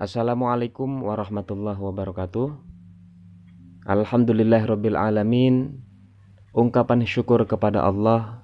Assalamualaikum warahmatullahi wabarakatuh. Alhamdulillahirabbil alamin. Ungkapan syukur kepada Allah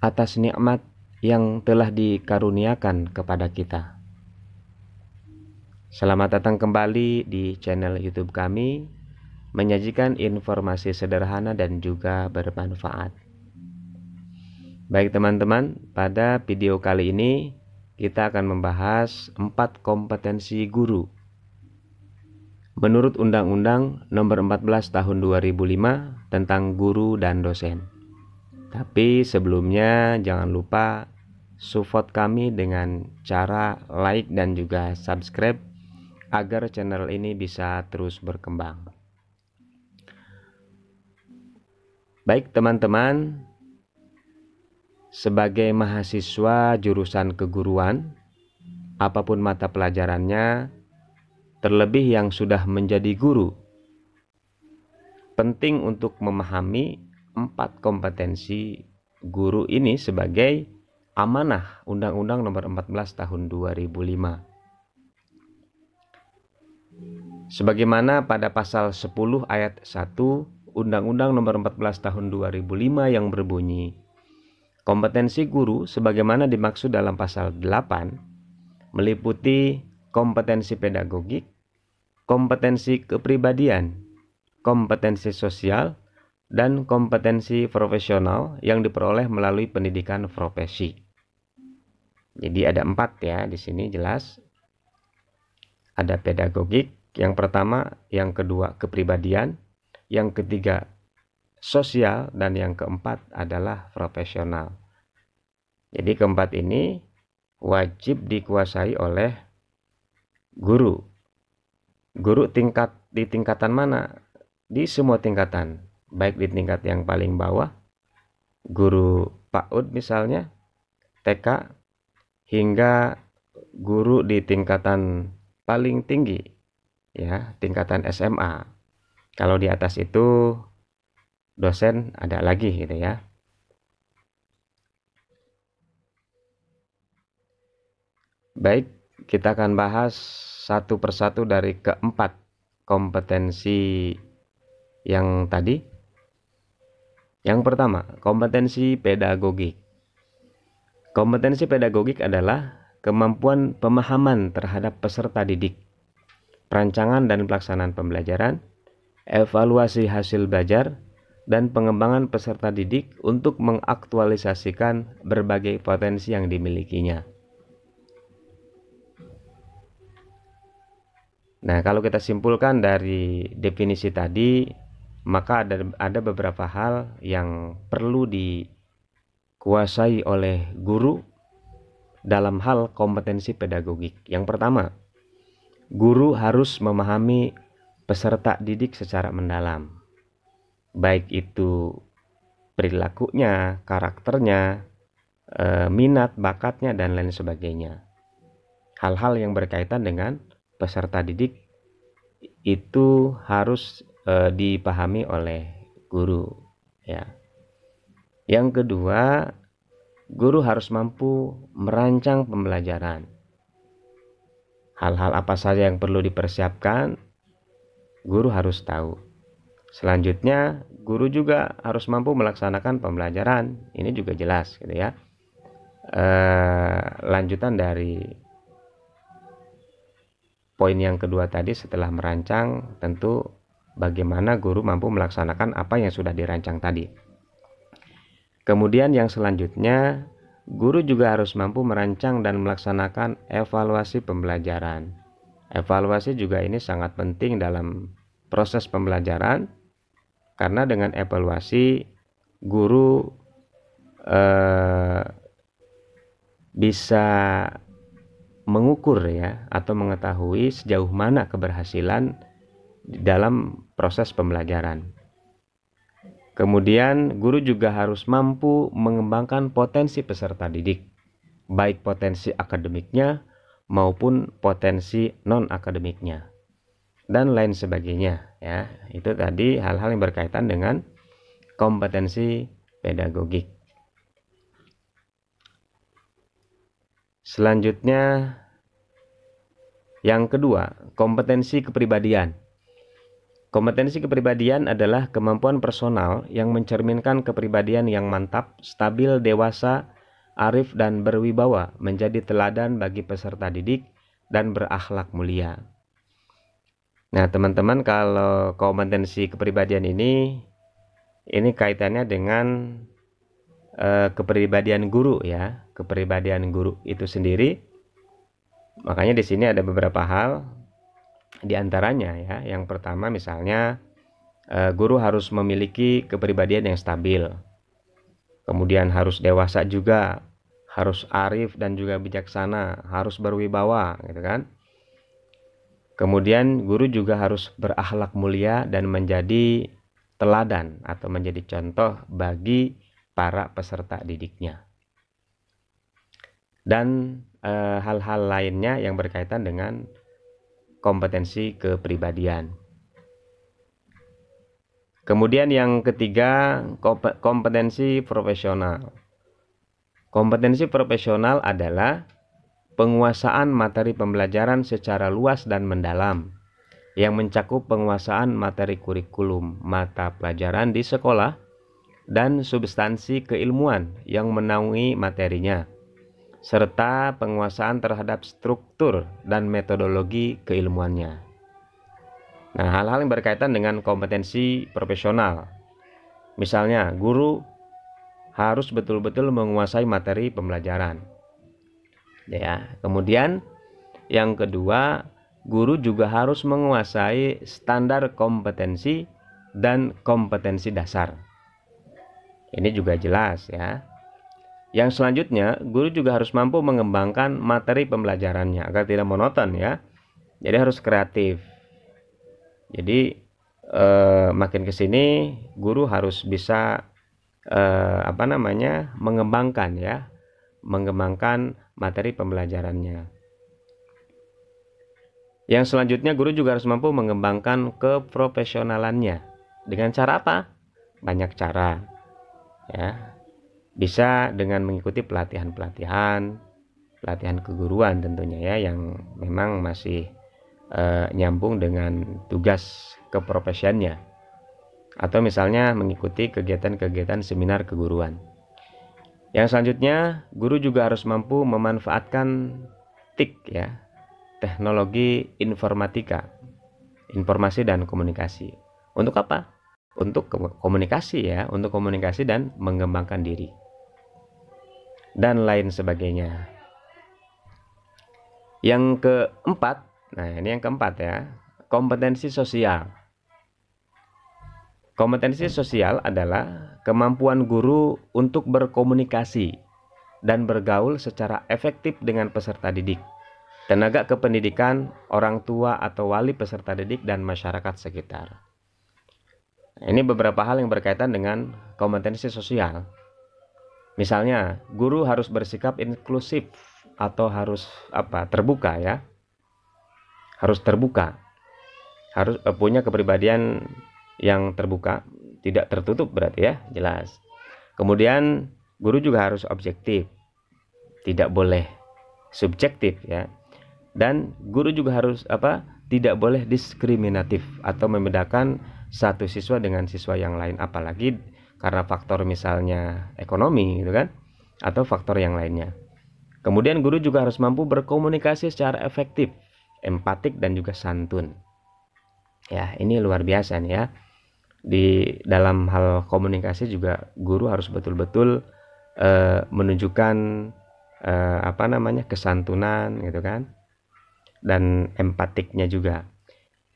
atas nikmat yang telah dikaruniakan kepada kita. Selamat datang kembali di channel YouTube kami, menyajikan informasi sederhana dan juga bermanfaat. Baik teman-teman, pada video kali ini kita akan membahas 4 kompetensi guru menurut Undang-Undang Nomor 14 Tahun 2005 tentang guru dan dosen. Tapi sebelumnya jangan lupa support kami dengan cara like dan juga subscribe agar channel ini bisa terus berkembang. Baik teman-teman, sebagai mahasiswa jurusan keguruan, apapun mata pelajarannya, terlebih yang sudah menjadi guru, penting untuk memahami 4 kompetensi guru ini sebagai amanah Undang-Undang Nomor 14 Tahun 2005. Sebagaimana pada pasal 10 ayat 1 Undang-Undang Nomor 14 Tahun 2005 yang berbunyi, kompetensi guru sebagaimana dimaksud dalam pasal 8 meliputi kompetensi pedagogik, kompetensi kepribadian, kompetensi sosial, dan kompetensi profesional yang diperoleh melalui pendidikan profesi. Jadi ada 4 ya di sini jelas. Ada pedagogik yang pertama, yang kedua kepribadian, yang ketiga sosial, dan yang keempat adalah profesional. Jadi keempat ini wajib dikuasai oleh guru. Guru di tingkatan mana? Di semua tingkatan, baik di tingkat yang paling bawah, guru PAUD misalnya, TK, hingga guru di tingkatan paling tinggi, ya, tingkatan SMA. Kalau di atas itu dosen ada lagi gitu ya. Baik, kita akan bahas satu persatu dari keempat kompetensi yang tadi. Yang pertama, kompetensi pedagogik. Kompetensi pedagogik adalah kemampuan pemahaman terhadap peserta didik, perancangan dan pelaksanaan pembelajaran, evaluasi hasil belajar, dan pengembangan peserta didik untuk mengaktualisasikan berbagai potensi yang dimilikinya. Nah, kalau kita simpulkan dari definisi tadi, maka ada beberapa hal yang perlu dikuasai oleh guru dalam hal kompetensi pedagogik. Yang pertama, guru harus memahami peserta didik secara mendalam, baik itu perilakunya, karakternya, minat, bakatnya, dan lain sebagainya. Hal-hal yang berkaitan dengan peserta didik itu harus dipahami oleh guru, ya. Yang kedua, guru harus mampu merancang pembelajaran. Hal-hal apa saja yang perlu dipersiapkan, guru harus tahu. Selanjutnya, guru juga harus mampu melaksanakan pembelajaran. Ini juga jelas gitu ya. Lanjutan dari poin yang kedua tadi, setelah merancang, tentu bagaimana guru mampu melaksanakan apa yang sudah dirancang tadi. Kemudian yang selanjutnya, guru juga harus mampu merancang dan melaksanakan evaluasi pembelajaran. Evaluasi juga ini sangat penting dalam proses pembelajaran, karena dengan evaluasi guru bisa mengukur ya, atau mengetahui sejauh mana keberhasilan dalam proses pembelajaran. Kemudian guru juga harus mampu mengembangkan potensi peserta didik, baik potensi akademiknya maupun potensi non-akademiknya, dan lain sebagainya ya. Itu tadi hal-hal yang berkaitan dengan kompetensi pedagogik. Selanjutnya, Yang kedua, kompetensi kepribadian. Kompetensi kepribadian adalah kemampuan personal yang mencerminkan kepribadian yang mantap, stabil, dewasa, arif, dan berwibawa, menjadi teladan bagi peserta didik dan berakhlak mulia. Nah, teman-teman, kalau kompetensi kepribadian ini kaitannya dengan kepribadian guru ya, kepribadian guru itu sendiri. Makanya di sini ada beberapa hal. Di antaranya ya, yang pertama misalnya guru harus memiliki kepribadian yang stabil. Kemudian harus dewasa juga, harus arif dan juga bijaksana, harus berwibawa gitu kan. Kemudian guru juga harus berakhlak mulia dan menjadi teladan atau menjadi contoh bagi para peserta didiknya. Dan hal-hal lainnya yang berkaitan dengan kompetensi kepribadian. Kemudian yang ketiga, kompetensi profesional. Kompetensi profesional adalah penguasaan materi pembelajaran secara luas dan mendalam, yang mencakup penguasaan materi kurikulum, mata pelajaran di sekolah, dan substansi keilmuan yang menaungi materinya, serta penguasaan terhadap struktur dan metodologi keilmuannya. Nah, hal-hal yang berkaitan dengan kompetensi profesional. Misalnya, guru harus betul-betul menguasai materi pembelajaran. Ya, kemudian yang kedua, guru juga harus menguasai standar kompetensi dan kompetensi dasar. Ini juga jelas ya. Yang selanjutnya, guru juga harus mampu mengembangkan materi pembelajarannya agar tidak monoton ya. Jadi harus kreatif. Jadi makin ke sini guru harus bisa mengembangkan materi pembelajarannya. Yang selanjutnya, guru juga harus mampu mengembangkan keprofesionalannya. Dengan cara apa? Banyak cara ya. Bisa dengan mengikuti pelatihan keguruan tentunya ya, yang memang masih nyambung dengan tugas keprofesiannya, atau misalnya mengikuti kegiatan-kegiatan seminar keguruan. Yang selanjutnya, guru juga harus mampu memanfaatkan TIK ya, teknologi informatika, informasi dan komunikasi. Untuk apa? Untuk komunikasi ya, untuk komunikasi dan mengembangkan diri dan lain sebagainya. Yang keempat, ini yang keempat ya, kompetensi sosial. Kompetensi sosial adalah kemampuan guru untuk berkomunikasi dan bergaul secara efektif dengan peserta didik, tenaga kependidikan, orang tua atau wali peserta didik, dan masyarakat sekitar. Ini beberapa hal yang berkaitan dengan kompetensi sosial. Misalnya, guru harus bersikap inklusif atau harus terbuka ya. Harus terbuka. Harus punya kepribadian yang terbuka, tidak tertutup berarti ya, jelas. Kemudian guru juga harus objektif. Tidak boleh subjektif ya. Dan guru juga harus tidak boleh diskriminatif atau membedakan satu siswa dengan siswa yang lain, apalagi karena faktor misalnya ekonomi gitu kan, atau faktor yang lainnya. Kemudian guru juga harus mampu berkomunikasi secara efektif, empatik, dan juga santun. Ya, ini luar biasa nih ya. Di dalam hal komunikasi juga guru harus betul-betul menunjukkan kesantunan gitu kan, dan empatiknya juga.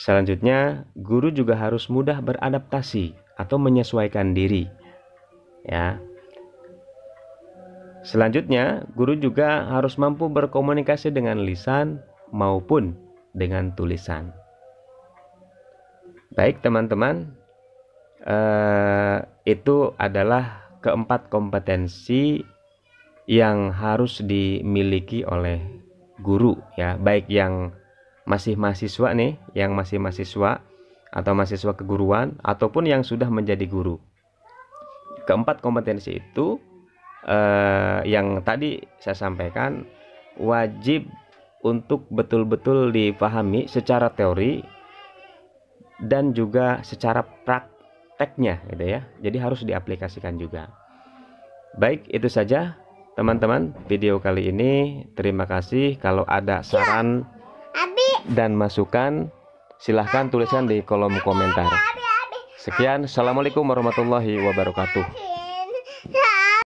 Selanjutnya, guru juga harus mudah beradaptasi atau menyesuaikan diri. Ya. Selanjutnya, guru juga harus mampu berkomunikasi dengan lisan maupun dengan tulisan. Baik teman-teman, itu adalah keempat kompetensi yang harus dimiliki oleh guru ya, baik yang masih mahasiswa nih, yang masih mahasiswa atau mahasiswa keguruan, ataupun yang sudah menjadi guru. Keempat kompetensi itu yang tadi saya sampaikan wajib untuk betul-betul dipahami secara teori dan juga secara prakteknya gitu ya. Jadi harus diaplikasikan juga. Baik, itu saja teman-teman video kali ini. Terima kasih. Kalau ada saran dan masukan silahkan tuliskan di kolom komentar. Sekian, assalamualaikum warahmatullahi wabarakatuh.